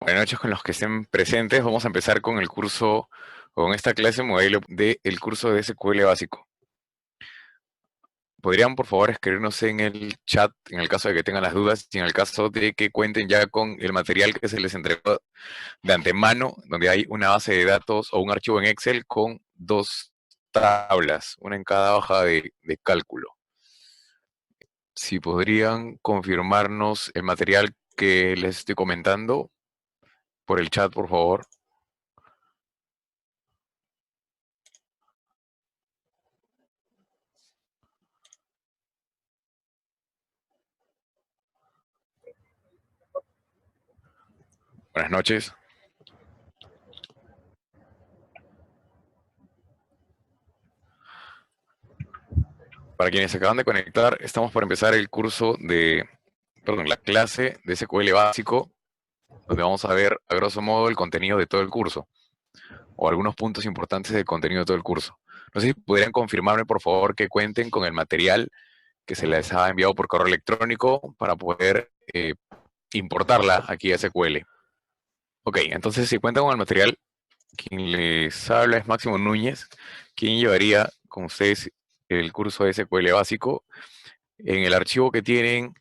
Buenas noches con los que estén presentes. Vamos a empezar con el curso, con esta clase modelo del curso de SQL básico. ¿Podrían, por favor, escribirnos en el chat en el caso de que tengan las dudas y en el caso de que cuenten ya con el material que se les entregó de antemano, donde hay una base de datos o un archivo en Excel con dos tablas, una en cada hoja de cálculo? Si podrían confirmarnos el material que les estoy comentando por el chat, por favor. Buenas noches. Para quienes se acaban de conectar, estamos por empezar el curso la clase de SQL básico, donde vamos a ver a grosso modo el contenido de todo el curso, o algunos puntos importantes del contenido de todo el curso. No sé si podrían confirmarme, por favor, que cuenten con el material que se les ha enviado por correo electrónico para poder importarla aquí a SQL. Ok, entonces si cuentan con el material, quien les habla es Máximo Núñez, quien llevaría con ustedes el curso de SQL básico. En el archivo que tienen,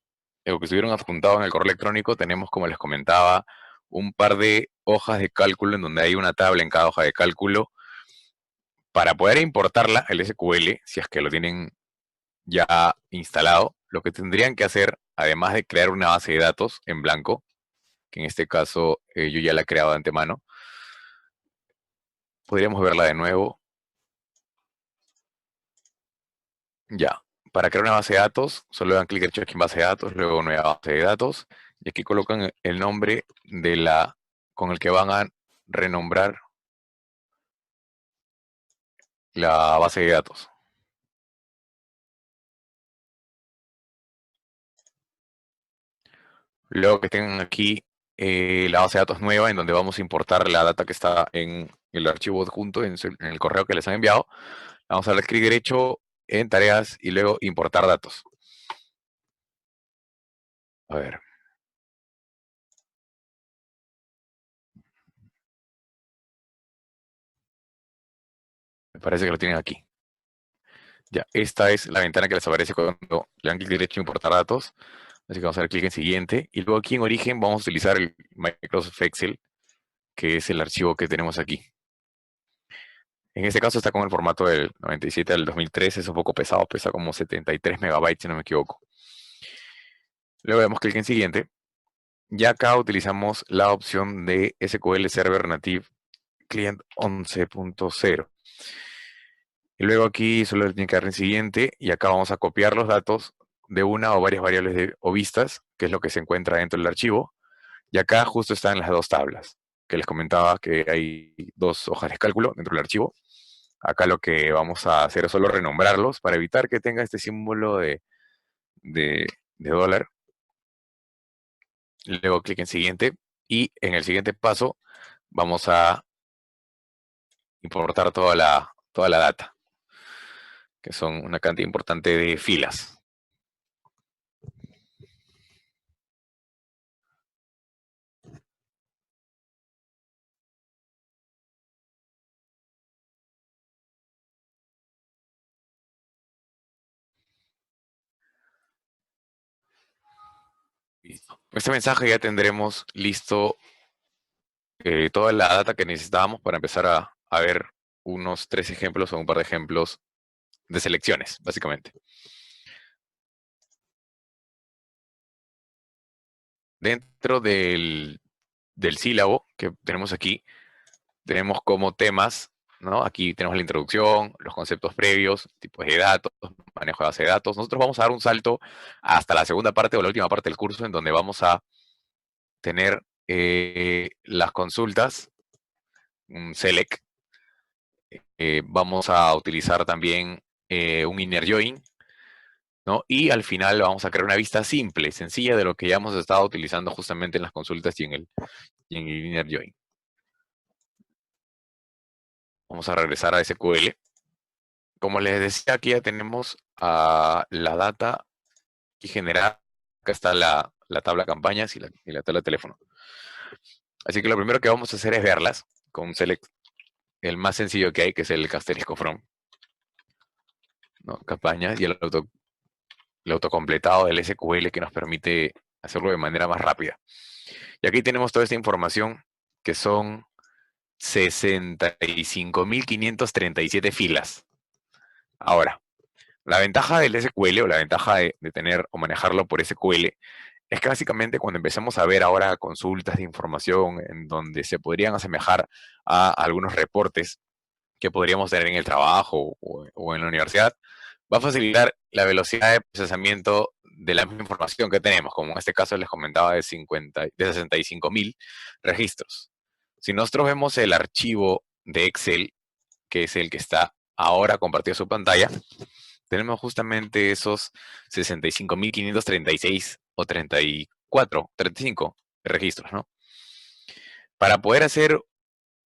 o que estuvieron adjuntados en el correo electrónico, tenemos, como les comentaba, un par de hojas de cálculo en donde hay una tabla en cada hoja de cálculo. Para poder importarla, el SQL, si es que lo tienen ya instalado, lo que tendrían que hacer, además de crear una base de datos en blanco, que en este caso yo ya la he creado de antemano, podríamos verla de nuevo. Ya. Para crear una base de datos, solo dan clic derecho aquí en base de datos, luego nueva base de datos, y aquí colocan el nombre con el que van a renombrar la base de datos. Luego que tengan aquí la base de datos nueva en donde vamos a importar la data que está en el archivo adjunto, en el correo que les han enviado, vamos a dar clic derecho en tareas y luego importar datos. A ver, me parece que lo tienen aquí. Ya, esta es la ventana que les aparece cuando le dan clic derecho en importar datos. Así que vamos a dar clic en siguiente. Y luego aquí en origen vamos a utilizar el Microsoft Excel, que es el archivo que tenemos aquí. En este caso está con el formato del 97 al 2003, es un poco pesado, pesa como 73 megabytes si no me equivoco. Luego damos clic en siguiente. Ya acá utilizamos la opción de SQL Server Native Client 11.0. Y luego aquí solo le tiene que dar en siguiente y acá vamos a copiar los datos de una o varias variables o vistas, que es lo que se encuentra dentro del archivo. Y acá justo están las dos tablas, que les comentaba que hay dos hojas de cálculo dentro del archivo. Acá lo que vamos a hacer es solo renombrarlos para evitar que tenga este símbolo de, de dólar. Luego clic en siguiente y en el siguiente paso vamos a importar toda la data, que son una cantidad importante de filas. Listo. Con este mensaje ya tendremos listo toda la data que necesitábamos para empezar a ver unos 3 ejemplos o un par de ejemplos de selecciones, básicamente. Dentro del sílabo que tenemos aquí, tenemos como temas, ¿no? Aquí tenemos la introducción, los conceptos previos, tipos de datos, manejo de base de datos. Nosotros vamos a dar un salto hasta la segunda parte o la última parte del curso en donde vamos a tener las consultas, un select. Vamos a utilizar también un inner join, ¿no? Y al final vamos a crear una vista simple, sencilla de lo que ya hemos estado utilizando justamente en las consultas y en el inner join. Vamos a regresar a SQL. Como les decía, aquí ya tenemos la data y generada. Acá está la tabla campañas y la tabla de teléfono. Así que lo primero que vamos a hacer es verlas con un select, el más sencillo que hay, que es el asterisco from, ¿no? Campañas y el autocompletado del SQL que nos permite hacerlo de manera más rápida. Y aquí tenemos toda esta información que son 65.537 filas. Ahora, la ventaja del SQL o la ventaja de tener o manejarlo por SQL es que básicamente cuando empezamos a ver ahora consultas de información en donde se podrían asemejar a algunos reportes que podríamos tener en el trabajo o en la universidad, va a facilitar la velocidad de procesamiento de la misma información que tenemos, como en este caso les comentaba de 65.000 registros. Si nosotros vemos el archivo de Excel, que es el que está ahora compartido en su pantalla, tenemos justamente esos 65.536 o 34, 35 registros, ¿no? Para poder hacer,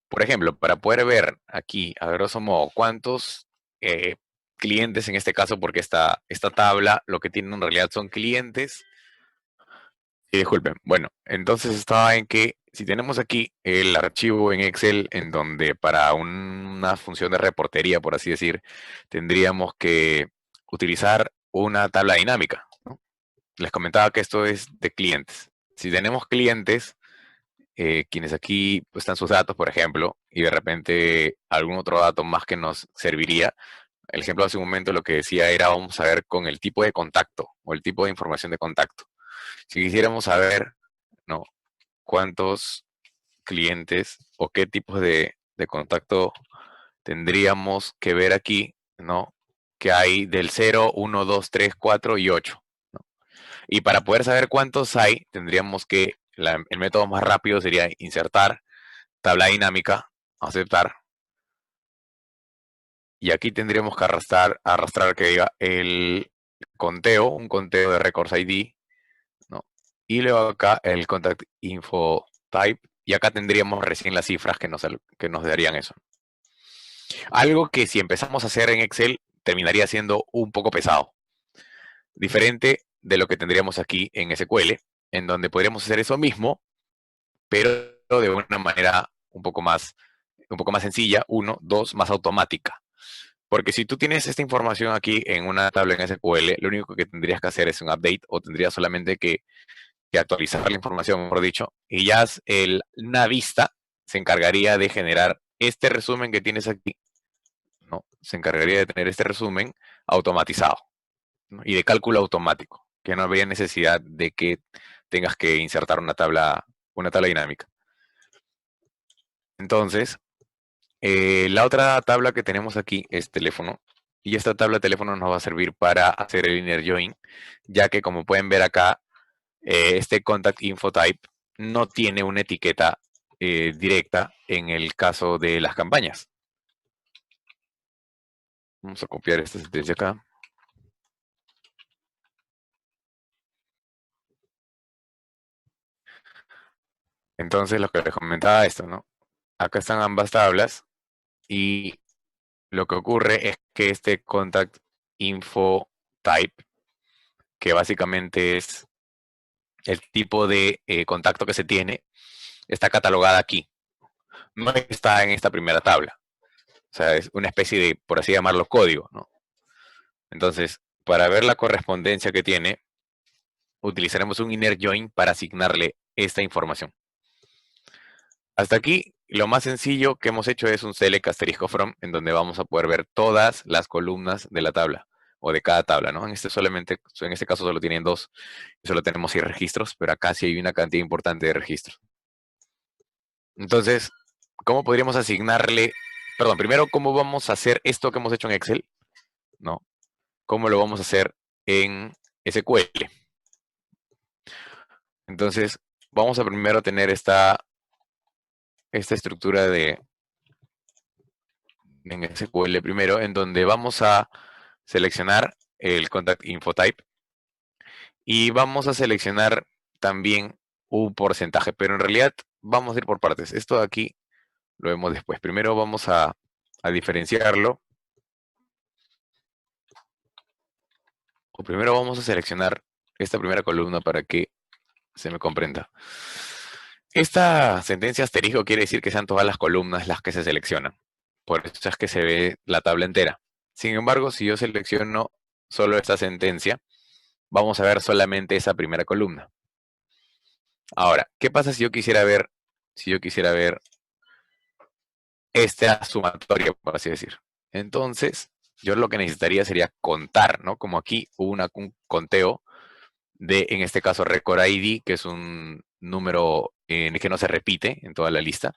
por ejemplo, para poder ver aquí, a grosso modo, cuántos clientes en este caso, porque esta tabla lo que tiene en realidad son clientes. Y disculpen, bueno, entonces estaba en que si tenemos aquí el archivo en Excel en donde para una función de reportería, por así decir, tendríamos que utilizar una tabla dinámica, ¿no? Les comentaba que esto es de clientes. Si tenemos clientes, quienes aquí pues, están sus datos, por ejemplo, y de repente algún otro dato más que nos serviría. El ejemplo hace un momento lo que decía era, vamos a ver con el tipo de contacto o el tipo de información de contacto. Si quisiéramos saber, ¿no? Cuántos clientes o qué tipos de contacto tendríamos que ver aquí, ¿no? Que hay del 0, 1, 2, 3, 4 y 8, ¿no? Y para poder saber cuántos hay, tendríamos que, el método más rápido sería insertar, tabla dinámica, aceptar, y aquí tendríamos que arrastrar que diga el conteo, un conteo de records ID, ¿no? Y luego acá el contact info type, y acá tendríamos recién las cifras que nos darían eso. Algo que si empezamos a hacer en Excel terminaría siendo un poco pesado, diferente de lo que tendríamos aquí en SQL, en donde podríamos hacer eso mismo, pero de una manera un poco más sencilla, uno, dos, más automática. Porque si tú tienes esta información aquí en una tabla en SQL, lo único que tendrías que hacer es un update o tendrías solamente que actualizar la información, mejor dicho, y ya una vista se encargaría de generar este resumen que tienes aquí, ¿no? Se encargaría de tener este resumen automatizado, ¿no? Y de cálculo automático, que no habría necesidad de que tengas que insertar una tabla dinámica. Entonces, la otra tabla que tenemos aquí es teléfono. Y esta tabla de teléfono nos va a servir para hacer el inner join, ya que como pueden ver acá, este contact info type no tiene una etiqueta directa en el caso de las campañas. Vamos a copiar esta sentencia acá. Entonces, lo que les comentaba esto, ¿no? Acá están ambas tablas y lo que ocurre es que este contact info type, que básicamente es el tipo de contacto que se tiene, está catalogada aquí. No está en esta primera tabla. O sea, es una especie de, por así llamarlo, código, ¿no? Entonces, para ver la correspondencia que tiene, utilizaremos un inner join para asignarle esta información. Hasta aquí, lo más sencillo que hemos hecho es un select asterisco from, en donde vamos a poder ver todas las columnas de la tabla, o de cada tabla, ¿no? En este caso solo tienen dos, solo tenemos 6 registros, pero acá sí hay una cantidad importante de registros. Entonces, ¿cómo podríamos asignarle, perdón, primero, cómo vamos a hacer esto que hemos hecho en Excel, ¿no? ¿Cómo lo vamos a hacer en SQL? Entonces, vamos a primero tener esta estructura en SQL primero, en donde vamos a seleccionar el contact info type y vamos a seleccionar también un porcentaje, pero en realidad vamos a ir por partes. Esto de aquí lo vemos después. Primero vamos a diferenciarlo, o primero vamos a seleccionar esta primera columna para que se me comprenda. Esta sentencia asterisco quiere decir que sean todas las columnas las que se seleccionan. Por eso es que se ve la tabla entera. Sin embargo, si yo selecciono solo esta sentencia, vamos a ver solamente esa primera columna. Ahora, ¿qué pasa si yo quisiera ver esta sumatoria, por así decir? Entonces, yo lo que necesitaría sería contar, ¿no? Como aquí hubo un conteo de, en este caso, Record ID, que es un número en el que no se repite en toda la lista.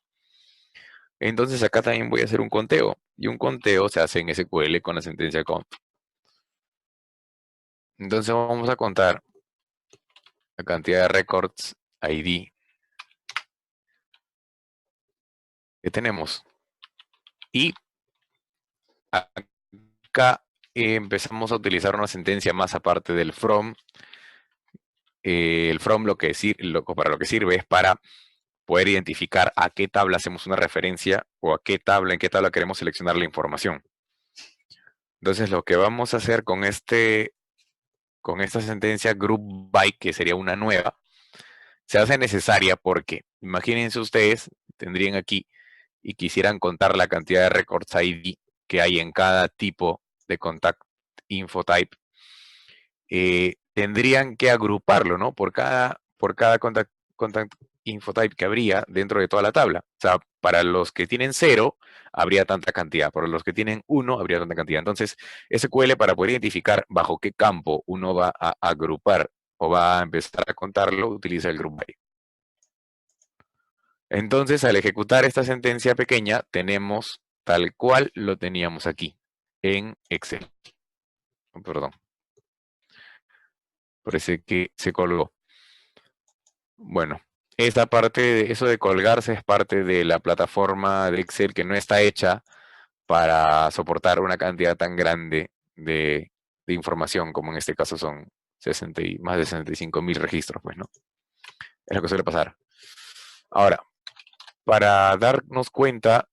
Entonces acá también voy a hacer un conteo. Y un conteo se hace en SQL con la sentencia count. Entonces vamos a contar la cantidad de records ID que tenemos. Y acá empezamos a utilizar una sentencia más aparte del from. El from para lo que sirve es para poder identificar a qué tabla hacemos una referencia o en qué tabla queremos seleccionar la información. Entonces lo que vamos a hacer con esta sentencia group by, que sería una nueva, se hace necesaria porque, imagínense ustedes, tendrían aquí y quisieran contar la cantidad de records ID que hay en cada tipo de contact info type, tendrían que agruparlo, ¿no? Por cada contact info type que habría dentro de toda la tabla. O sea, para los que tienen 0, habría tanta cantidad. Para los que tienen 1, habría tanta cantidad. Entonces, SQL, para poder identificar bajo qué campo uno va a agrupar o va a empezar a contarlo, utiliza el group by. Entonces, al ejecutar esta sentencia pequeña, tenemos tal cual lo teníamos aquí en Excel. Perdón, parece que se colgó. Bueno, esta parte de eso de colgarse es parte de la plataforma de Excel que no está hecha para soportar una cantidad tan grande de información, como en este caso son más de 65.000 registros, pues, ¿no? Es lo que suele pasar. Ahora, para darnos cuenta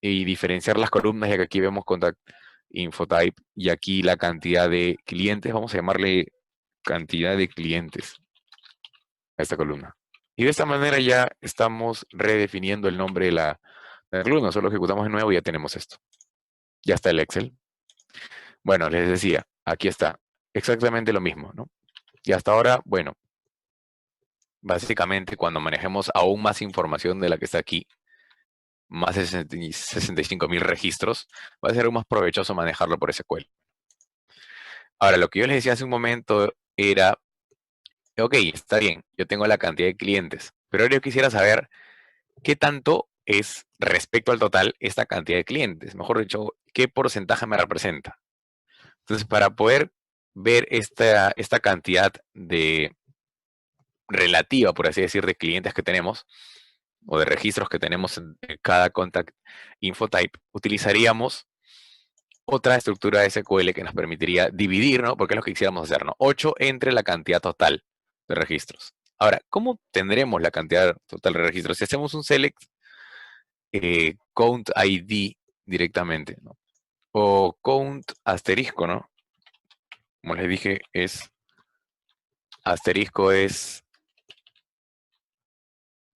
y diferenciar las columnas, ya que aquí vemos contact info type y aquí la cantidad de clientes, vamos a llamarle cantidad de clientes a esta columna. Y de esta manera ya estamos redefiniendo el nombre de la columna, solo ejecutamos de nuevo y ya tenemos esto. Ya está el Excel. Bueno, les decía, aquí está exactamente lo mismo, ¿no? Y hasta ahora, bueno, básicamente cuando manejemos aún más información de la que está aquí, más de 65.000 registros, va a ser aún más provechoso manejarlo por SQL. Ahora, lo que yo les decía hace un momento era, ok, está bien, yo tengo la cantidad de clientes, pero ahora yo quisiera saber qué tanto es respecto al total esta cantidad de clientes. Mejor dicho, qué porcentaje me representa. Entonces, para poder ver esta cantidad de relativa, por así decir, de clientes que tenemos, o de registros que tenemos en cada contact info type, utilizaríamos otra estructura de SQL que nos permitiría dividir, ¿no? Porque es lo que quisiéramos hacer, ¿no? 8 entre la cantidad total de registros. Ahora, ¿cómo tendremos la cantidad total de registros? Si hacemos un select count ID directamente, ¿no? O count asterisco, ¿no? Como les dije, asterisco es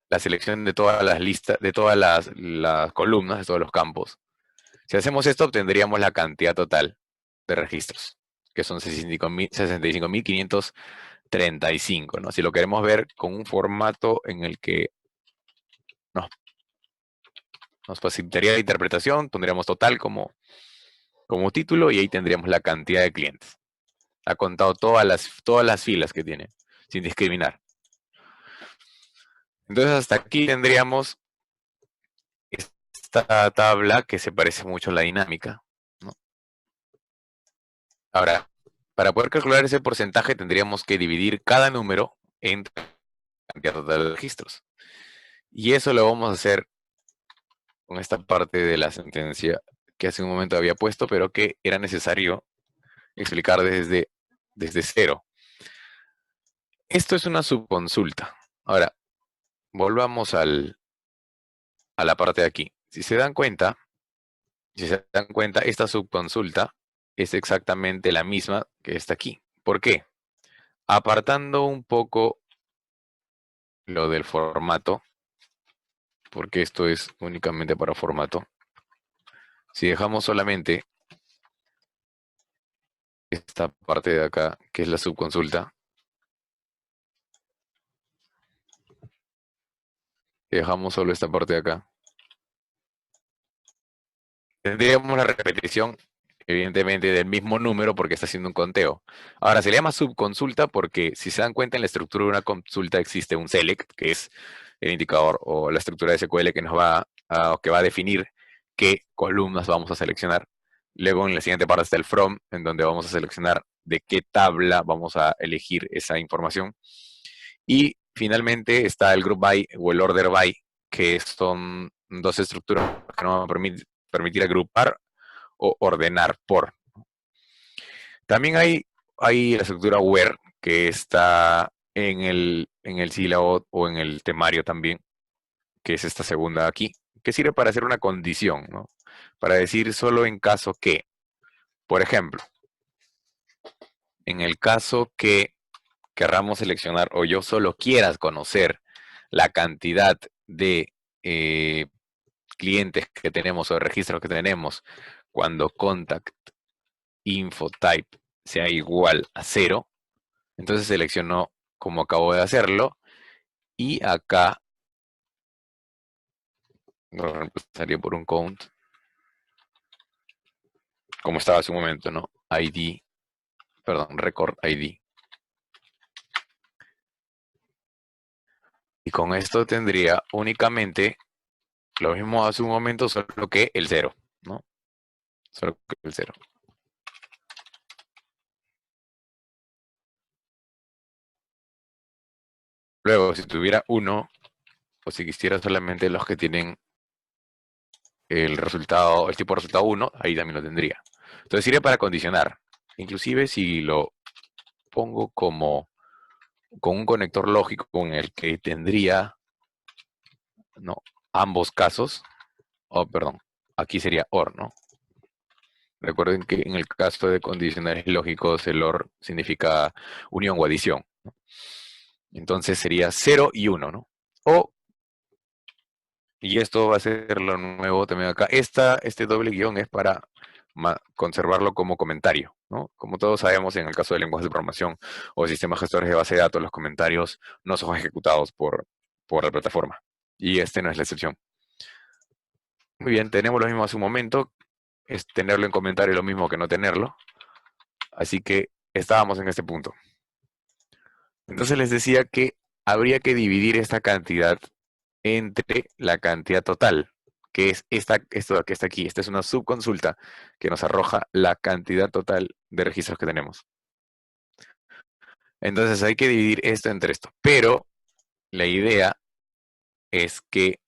la selección de todas las listas, de todas las columnas, de todos los campos. Si hacemos esto, obtendríamos la cantidad total de registros, que son 65.535, ¿no? Si lo queremos ver con un formato en el que nos, nos facilitaría la interpretación, pondríamos total como título y ahí tendríamos la cantidad de clientes. Ha contado todas las filas que tiene, sin discriminar. Entonces hasta aquí tendríamos esta tabla que se parece mucho a la dinámica, ¿no? Ahora, para poder calcular ese porcentaje tendríamos que dividir cada número entre la cantidad total de registros. Y eso lo vamos a hacer con esta parte de la sentencia que hace un momento había puesto, pero que era necesario explicar desde cero. Esto es una subconsulta. Ahora, volvamos a la parte de aquí. Si se dan cuenta, esta subconsulta es exactamente la misma que está aquí. ¿Por qué? Apartando un poco lo del formato, porque esto es únicamente para formato. Si dejamos solamente esta parte de acá, que es la subconsulta, y dejamos solo esta parte de acá, tendríamos la repetición, evidentemente, del mismo número porque está haciendo un conteo. Ahora, se le llama subconsulta porque, si se dan cuenta, en la estructura de una consulta existe un select, que es el indicador o la estructura de SQL que nos va a, que va a definir qué columnas vamos a seleccionar. Luego, en la siguiente parte está el from, en donde vamos a seleccionar de qué tabla vamos a elegir esa información. Y finalmente está el group by o el order by, que son dos estructuras que nos van a permitir agrupar o ordenar por. También hay la estructura where, que está en el sílabo o en el temario también, que es esta segunda aquí, que sirve para hacer una condición, ¿no? Para decir solo en caso que, por ejemplo, en el caso que querramos seleccionar o yo solo quieras conocer la cantidad de clientes que tenemos o registros que tenemos cuando contact info type sea igual a 0, entonces selecciono como acabo de hacerlo y acá lo reemplazaría por un count, como estaba hace un momento, ¿no? ID, perdón, record ID. Y con esto tendría únicamente lo mismo hace un momento, solo que el 0, ¿no? Solo que el 0. Luego, si tuviera 1, o si quisiera solamente los que tienen el resultado, el tipo de resultado 1, ahí también lo tendría. Entonces sirve para condicionar. Inclusive si lo pongo como con un conector lógico con el que tendría, ¿no?, ambos casos. Oh, perdón, aquí sería OR, ¿no? Recuerden que en el caso de condicionales lógicos, el OR significa unión o adición, ¿no? Entonces sería 0 y 1, ¿no? O, y esto va a ser lo nuevo también acá, este doble guión es para conservarlo como comentario, ¿no? Como todos sabemos, en el caso de lenguajes de programación o sistemas gestores de base de datos, los comentarios no son ejecutados por la plataforma. Y este no es la excepción. Muy bien, tenemos lo mismo hace un momento. Es tenerlo en comentario lo mismo que no tenerlo. Así que estábamos en este punto. Entonces les decía que habría que dividir esta cantidad entre la cantidad total, que es esto que está aquí. Esta es una subconsulta que nos arroja la cantidad total de registros que tenemos. Entonces hay que dividir esto entre esto. Pero la idea es que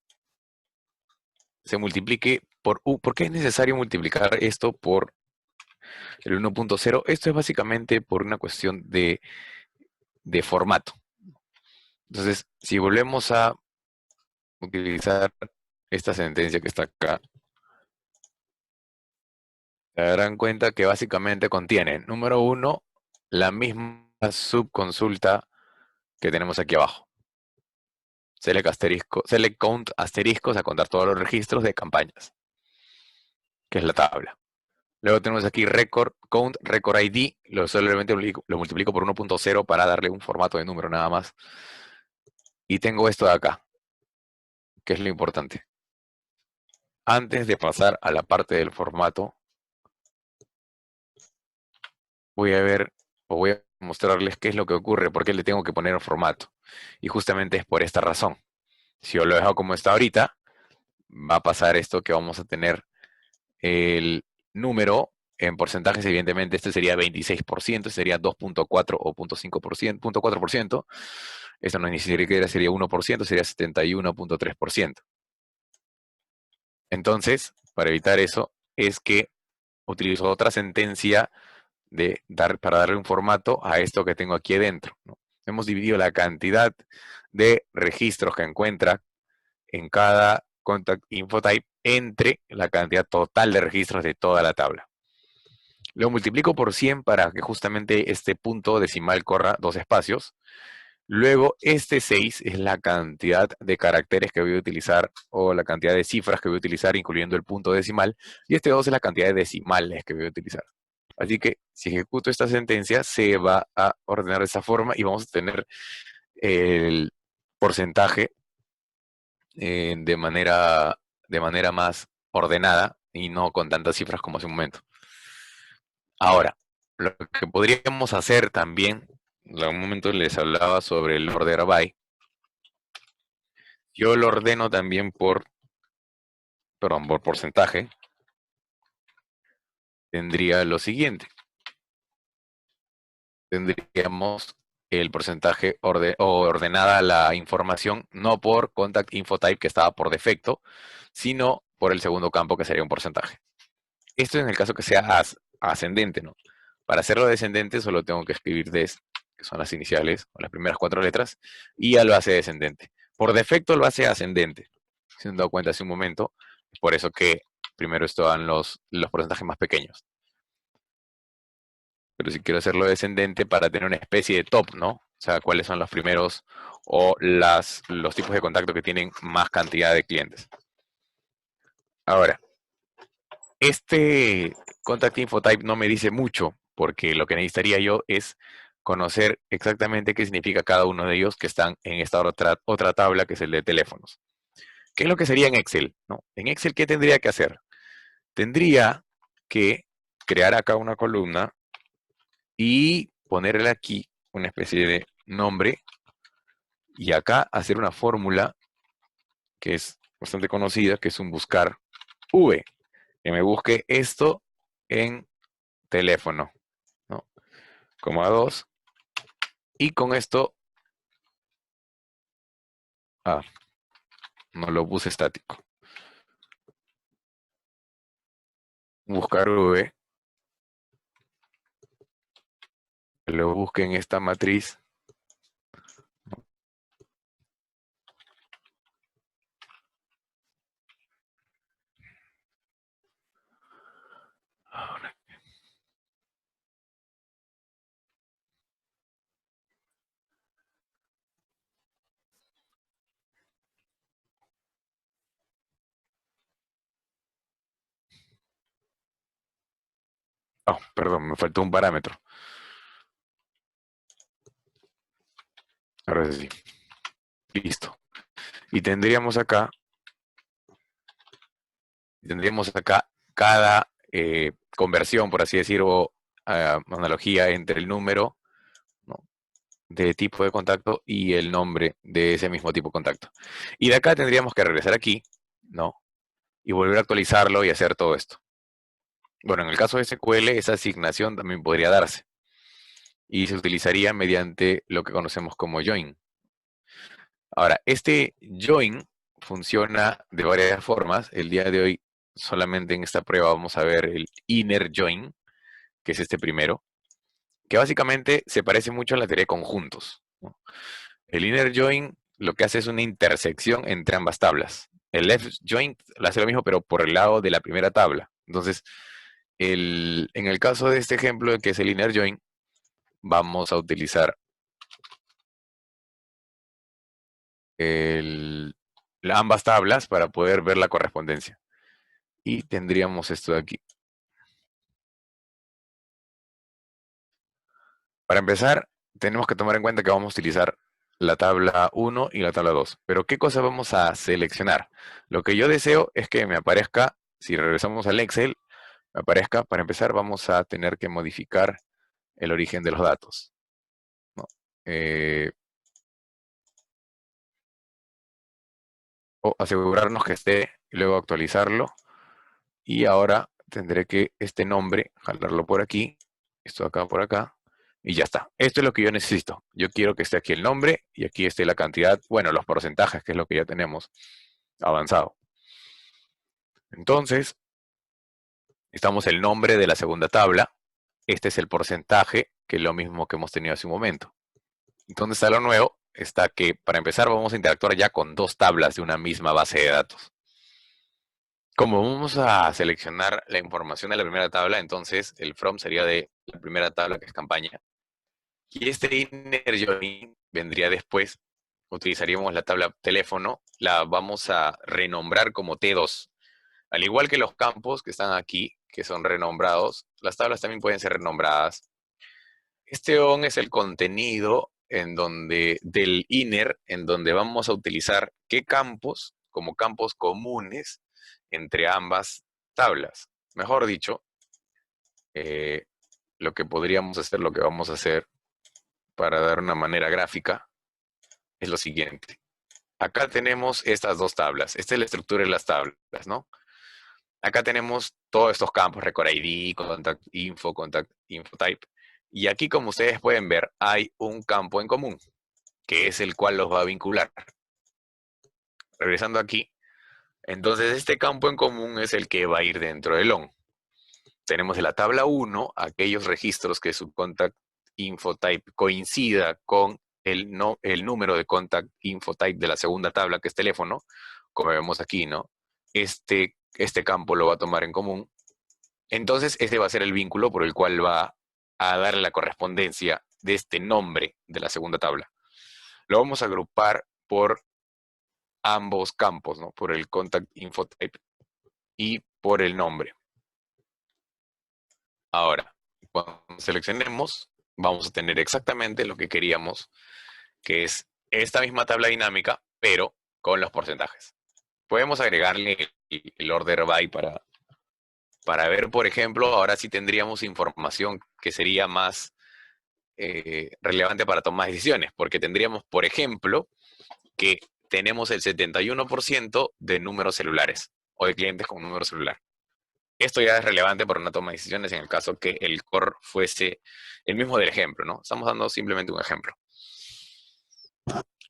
se multiplique por U. ¿Por qué es necesario multiplicar esto por el 1.0? Esto es básicamente por una cuestión de formato. Entonces, si volvemos a utilizar esta sentencia que está acá, se darán cuenta que básicamente contiene, número 1, la misma subconsulta que tenemos aquí abajo. Select count asteriscos a contar todos los registros de campañas, que es la tabla. Luego tenemos aquí record count, record ID, solamente lo multiplico por 1.0 para darle un formato de número nada más. Y tengo esto de acá, que es lo importante. Antes de pasar a la parte del formato, voy a ver o voy a mostrarles qué es lo que ocurre, por qué le tengo que poner un formato. Y justamente es por esta razón. Si yo lo dejo como está ahorita, va a pasar esto que vamos a tener el número en porcentajes. Evidentemente este sería 26%, sería 2.4 o 0.5%, 0.4%. Esto no ni siquiera sería 1%, sería 71.3%. Entonces, para evitar eso, es que utilizo otra sentencia para darle un formato a esto que tengo aquí adentro, ¿no? Hemos dividido la cantidad de registros que encuentra en cada contact info type entre la cantidad total de registros de toda la tabla. Lo multiplico por 100 para que justamente este punto decimal corra 2 espacios. Luego, este 6 es la cantidad de caracteres que voy a utilizar o la cantidad de cifras que voy a utilizar, incluyendo el punto decimal. Y este 2 es la cantidad de decimales que voy a utilizar. Así que si ejecuto esta sentencia, se va a ordenar de esa forma y vamos a tener el porcentaje de manera más ordenada y no con tantas cifras como hace un momento. Ahora, lo que podríamos hacer también, en algún momento les hablaba sobre el order by. Yo lo ordeno también por porcentaje. Tendría lo siguiente. Tendríamos el porcentaje ordenada la información, no por contact info type que estaba por defecto, sino por el segundo campo que sería un porcentaje. Esto en el caso que sea ascendente, ¿no? Para hacerlo descendente solo tengo que escribir des, que son las iniciales, o las primeras 4 letras, y ya lo hace descendente. Por defecto lo hace ascendente. Se han dado cuenta hace un momento, es por eso que primero están los porcentajes más pequeños. Pero si quiero hacerlo descendente para tener una especie de top, ¿no? O sea, cuáles son los primeros o los tipos de contacto que tienen más cantidad de clientes. Ahora, este contact info type no me dice mucho, porque lo que necesitaría yo es conocer exactamente qué significa cada uno de ellos que están en esta otra tabla, que es el de teléfonos. ¿Qué es lo que sería en Excel? ¿No? En Excel, ¿qué tendría que hacer? Tendría que crear acá una columna y ponerle aquí una especie de nombre y acá hacer una fórmula que es bastante conocida, que es un buscar V, que me busque esto en teléfono, ¿no? Coma 2, y con esto, no lo puse estático, buscar V, lo busque en esta matriz, perdón, me faltó un parámetro, ahora sí, listo, y tendríamos acá cada conversión, por así decir, o analogía entre el número, ¿no?, de tipo de contacto y el nombre de ese mismo tipo de contacto. Y de acá tendríamos que regresar aquí, ¿no? Y volver a actualizarlo y hacer todo esto. Bueno, en el caso de SQL, esa asignación también podría darse. Y se utilizaría mediante lo que conocemos como join. Ahora, este join funciona de varias formas. El día de hoy, solamente en esta prueba, vamos a ver el inner join, que es este primero, que básicamente se parece mucho a la teoría de conjuntos, ¿no? El inner join lo que hace es una intersección entre ambas tablas. El left join lo hace lo mismo, pero por el lado de la primera tabla. Entonces, en el caso de este ejemplo, que es el inner join, vamos a utilizar ambas tablas para poder ver la correspondencia. Y tendríamos esto de aquí. Para empezar, tenemos que tomar en cuenta que vamos a utilizar la tabla 1 y la tabla 2. Pero ¿qué cosa vamos a seleccionar? Lo que yo deseo es que me aparezca, si regresamos al Excel, me aparezca, para empezar, vamos a tener que modificar el origen de los datos, ¿no? O asegurarnos que esté y luego actualizarlo. Y ahora tendré que este nombre, jalarlo por aquí, esto acá por acá, y ya está. Esto es lo que yo necesito. Yo quiero que esté aquí el nombre y aquí esté la cantidad, bueno, los porcentajes, que es lo que ya tenemos avanzado. Entonces, estamos el nombre de la segunda tabla. Este es el porcentaje, que es lo mismo que hemos tenido hace un momento. Entonces, a lo nuevo está que, para empezar, vamos a interactuar ya con dos tablas de una misma base de datos. Como vamos a seleccionar la información de la primera tabla, entonces el from sería de la primera tabla, que es campaña. Y este inner join vendría después, utilizaríamos la tabla teléfono, la vamos a renombrar como T2. Al igual que los campos que están aquí, que son renombrados, las tablas también pueden ser renombradas. Este ON es el contenido del inner, en donde vamos a utilizar qué campos como campos comunes entre ambas tablas. Mejor dicho, eh, lo que podríamos hacer, lo que vamos a hacer para dar una manera gráfica, es lo siguiente. Acá tenemos estas dos tablas. Esta es la estructura de las tablas, ¿no? Acá tenemos todos estos campos, Record ID, Contact Info Type. Y aquí, como ustedes pueden ver, hay un campo en común, que es el cual los va a vincular. Regresando aquí, entonces este campo en común es el que va a ir dentro del ON. Tenemos en la tabla 1 aquellos registros que su Contact Info Type coincida con el número de Contact Info Type de la segunda tabla, que es teléfono, como vemos aquí, ¿no? Este campo lo va a tomar en común. Entonces, ese va a ser el vínculo por el cual va a dar la correspondencia de este nombre de la segunda tabla. Lo vamos a agrupar por ambos campos, ¿no? Por el Contact Info Type y por el nombre. Ahora, cuando seleccionemos, vamos a tener exactamente lo que queríamos, que es esta misma tabla dinámica, pero con los porcentajes. Podemos agregarle el order by para ver, por ejemplo, ahora sí tendríamos información que sería más relevante para tomar decisiones, porque tendríamos, por ejemplo, que tenemos el 71% de números celulares o de clientes con número celular. Esto ya es relevante para una toma de decisiones en el caso que el core fuese el mismo del ejemplo, ¿no? Estamos dando simplemente un ejemplo.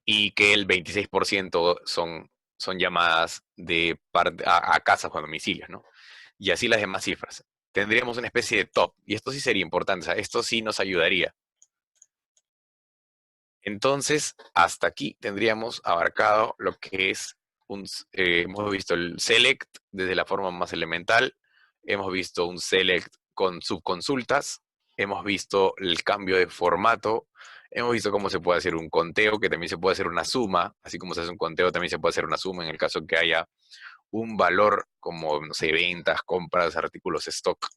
Y que el 26% son llamadas a casas o a domicilios, ¿no? Y así las demás cifras. Tendríamos una especie de top, y esto sí sería importante, o sea, esto sí nos ayudaría. Entonces, hasta aquí tendríamos abarcado lo que es hemos visto el select desde la forma más elemental, hemos visto un select con subconsultas, hemos visto el cambio de formato, hemos visto cómo se puede hacer un conteo, que también se puede hacer una suma, así como se hace un conteo, también se puede hacer una suma en el caso que haya un valor como, no sé, ventas, compras, artículos stock.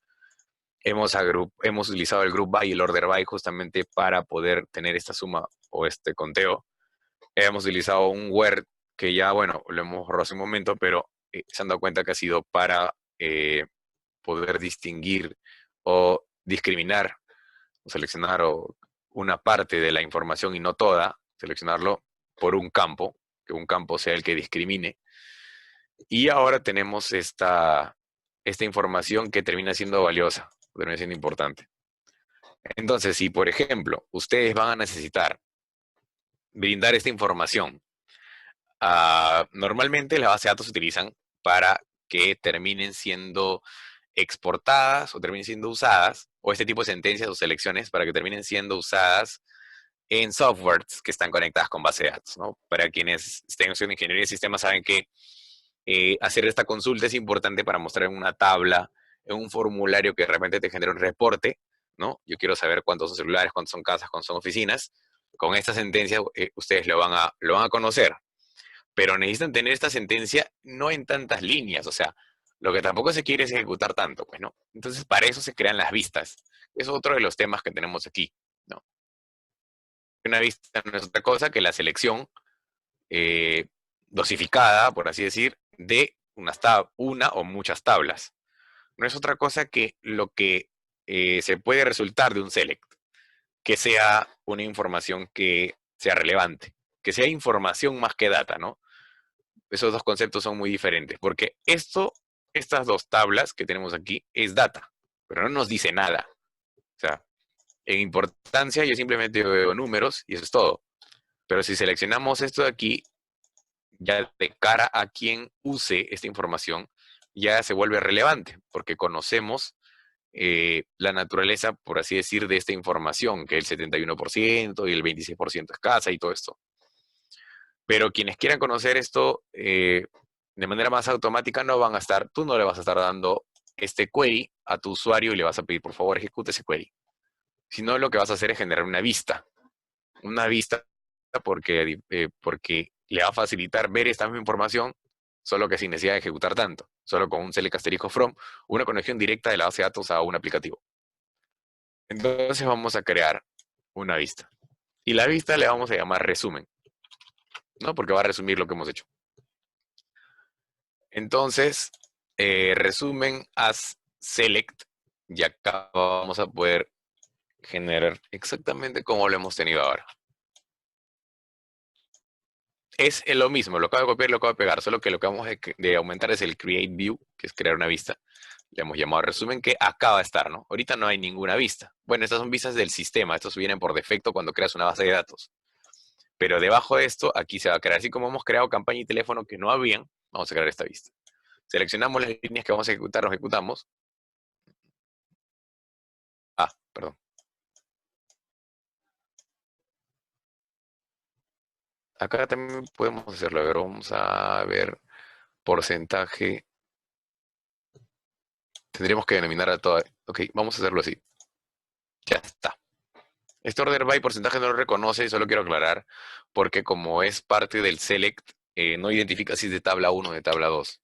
Hemos utilizado el group by y el order by justamente para poder tener esta suma o este conteo. Hemos utilizado un where que ya, bueno, lo hemos borrado hace un momento, pero se han dado cuenta que ha sido para poder distinguir o discriminar o seleccionar una parte de la información y no toda, seleccionarlo por un campo, que un campo sea el que discrimine. Y ahora tenemos esta información que termina siendo valiosa, termina siendo importante. Entonces, si por ejemplo ustedes van a necesitar brindar esta información, normalmente las bases de datos se utilizan para que terminen siendo exportadas o terminen siendo usadas, o este tipo de sentencias o selecciones para que terminen siendo usadas en softwares que están conectadas con base de datos, ¿no? Para quienes estén estudiando ingeniería de sistemas saben que hacer esta consulta es importante para mostrar en una tabla, en un formulario que de repente te genera un reporte, ¿no? Yo quiero saber cuántos son celulares, cuántos son casas, cuántos son oficinas. Con esta sentencia ustedes lo van a conocer, pero necesitan tener esta sentencia no en tantas líneas, o sea, lo que tampoco se quiere es ejecutar tanto, pues, ¿no? Entonces, para eso se crean las vistas. Es otro de los temas que tenemos aquí, ¿no? Una vista no es otra cosa que la selección eh, dosificada, por así decir, de una o muchas tablas. No es otra cosa que lo que se puede resultar de un select, que sea una información que sea relevante, que sea información más que data, ¿no? Esos dos conceptos son muy diferentes, porque estas dos tablas que tenemos aquí es data, pero no nos dice nada. O sea, en importancia yo simplemente veo números y eso es todo. Pero si seleccionamos esto de aquí, ya de cara a quien use esta información, ya se vuelve relevante, porque conocemos la naturaleza, por así decir, de esta información, que el 71% y el 26% es casa y todo esto. Pero quienes quieran conocer esto de manera más automática tú no le vas a estar dando este query a tu usuario y le vas a pedir, por favor, ejecute ese query. Sino lo que vas a hacer es generar una vista porque le va a facilitar ver esta misma información, solo que sin necesidad de ejecutar tanto, solo con un select asterisco from, una conexión directa de la base de datos a un aplicativo. Entonces vamos a crear una vista. Y la vista le vamos a llamar resumen, ¿no? Porque va a resumir lo que hemos hecho. Entonces, resumen as select, y acá vamos a poder generar exactamente como lo hemos tenido ahora. Es lo mismo, lo acabo de copiar y lo acabo de pegar, solo que lo que vamos de aumentar es el create view, que es crear una vista. Le hemos llamado resumen, que acaba de estar, ¿no? Ahorita no hay ninguna vista. Bueno, estas son vistas del sistema, estos vienen por defecto cuando creas una base de datos. Pero debajo de esto, aquí se va a crear, así como hemos creado campaña y teléfono que no habían, vamos a crear esta vista. Seleccionamos las líneas que vamos a ejecutar, lo ejecutamos. Ah, perdón. Acá también podemos hacerlo. A ver, vamos a ver porcentaje. Tendríamos que denominar a toda. Ok, vamos a hacerlo así. Ya está. Este order by porcentaje no lo reconoce, solo quiero aclarar, porque como es parte del select, no identifica si es de tabla 1 o de tabla 2.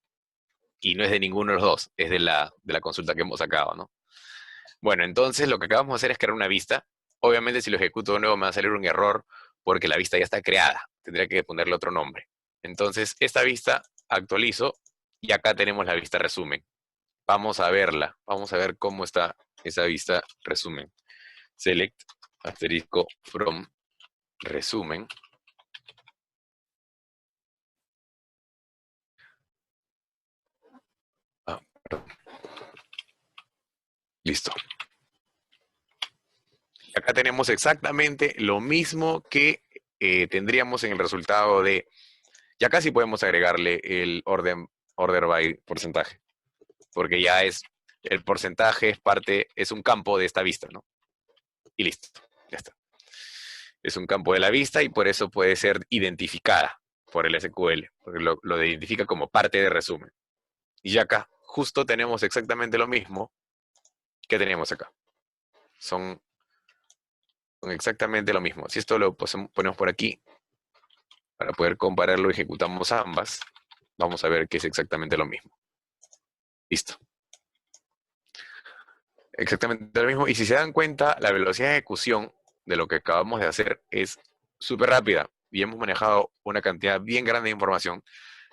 Y no es de ninguno de los dos, es de la consulta que hemos sacado, ¿no? Bueno, entonces lo que acabamos de hacer es crear una vista. Obviamente si lo ejecuto de nuevo me va a salir un error porque la vista ya está creada. Tendría que ponerle otro nombre. Entonces esta vista actualizo y acá tenemos la vista resumen. Vamos a verla. Vamos a ver cómo está esa vista resumen. Select asterisco from resumen. Ah, perdón. Listo. Acá tenemos exactamente lo mismo que tendríamos en el resultado de... Ya casi podemos agregarle el order by porcentaje, porque ya es, el porcentaje es parte, es un campo de esta vista, ¿no? Y listo, ya está. Es un campo de la vista y por eso puede ser identificada por el SQL, porque lo identifica como parte de resumen. Y ya acá justo tenemos exactamente lo mismo que teníamos acá. Son exactamente lo mismo. Si esto lo ponemos por aquí, para poder compararlo, ejecutamos ambas, vamos a ver que es exactamente lo mismo. Listo. Exactamente lo mismo. Y si se dan cuenta, la velocidad de ejecución de lo que acabamos de hacer es súper rápida y hemos manejado una cantidad bien grande de información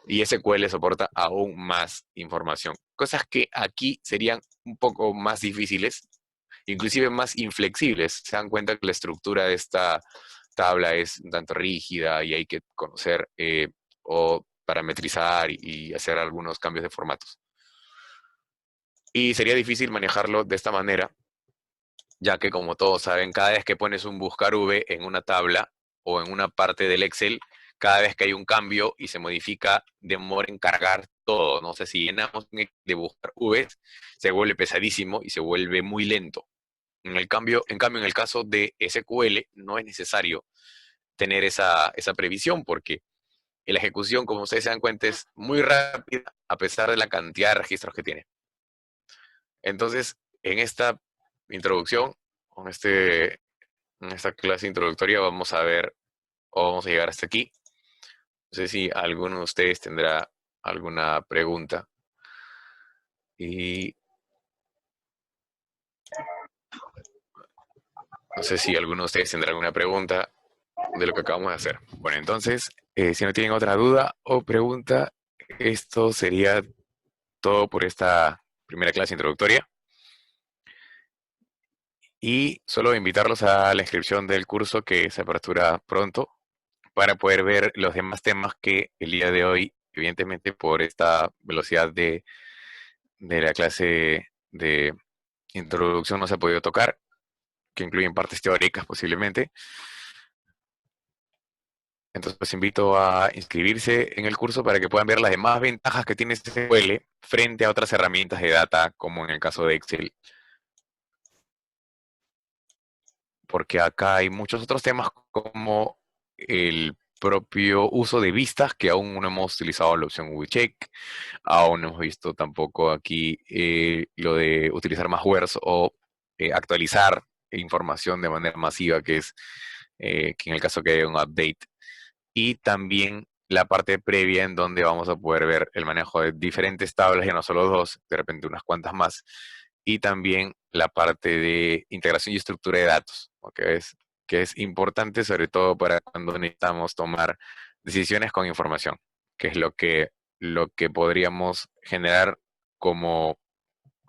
y SQL soporta aún más información. Cosas que aquí serían un poco más difíciles, inclusive más inflexibles. Se dan cuenta que la estructura de esta tabla es un tanto rígida y hay que conocer o parametrizar y hacer algunos cambios de formatos. Y sería difícil manejarlo de esta manera, ya que como todos saben, cada vez que pones un buscar V en una tabla o en una parte del Excel, cada vez que hay un cambio y se modifica, demora en cargar todo. No sé, si llenamos de buscar V, se vuelve pesadísimo y se vuelve muy lento. En cambio, en el caso de SQL, no es necesario tener esa previsión, porque la ejecución, como ustedes se dan cuenta, es muy rápida a pesar de la cantidad de registros que tiene. Entonces, en esta introducción, en esta clase introductoria, vamos a ver, o vamos a llegar hasta aquí. No sé si alguno de ustedes tendrá alguna pregunta. Y no sé si alguno de ustedes tendrá alguna pregunta de lo que acabamos de hacer. Bueno, entonces, si no tienen otra duda o pregunta, esto sería todo por esta primera clase introductoria. Y solo invitarlos a la inscripción del curso que se apertura pronto para poder ver los demás temas que el día de hoy, evidentemente por esta velocidad de la clase de introducción, no se ha podido tocar, que incluyen partes teóricas posiblemente. Entonces los invito a inscribirse en el curso para que puedan ver las demás ventajas que tiene SQL frente a otras herramientas de data, como en el caso de Excel, porque acá hay muchos otros temas como el propio uso de vistas, que aún no hemos utilizado la opción Check, aún no hemos visto tampoco aquí lo de utilizar más words o actualizar información de manera masiva, que es que en el caso que haya un update. Y también la parte previa en donde vamos a poder ver el manejo de diferentes tablas, ya no solo dos, de repente unas cuantas más. Y también la parte de integración y estructura de datos, ¿no? Que es importante sobre todo para cuando necesitamos tomar decisiones con información, que es lo que podríamos generar como,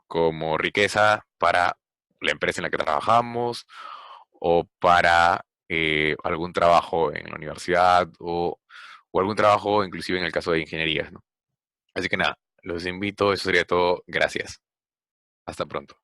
como riqueza para la empresa en la que trabajamos o para algún trabajo en la universidad o algún trabajo inclusive en el caso de ingenierías, ¿no? Así que nada, los invito, eso sería todo. Gracias. Hasta pronto.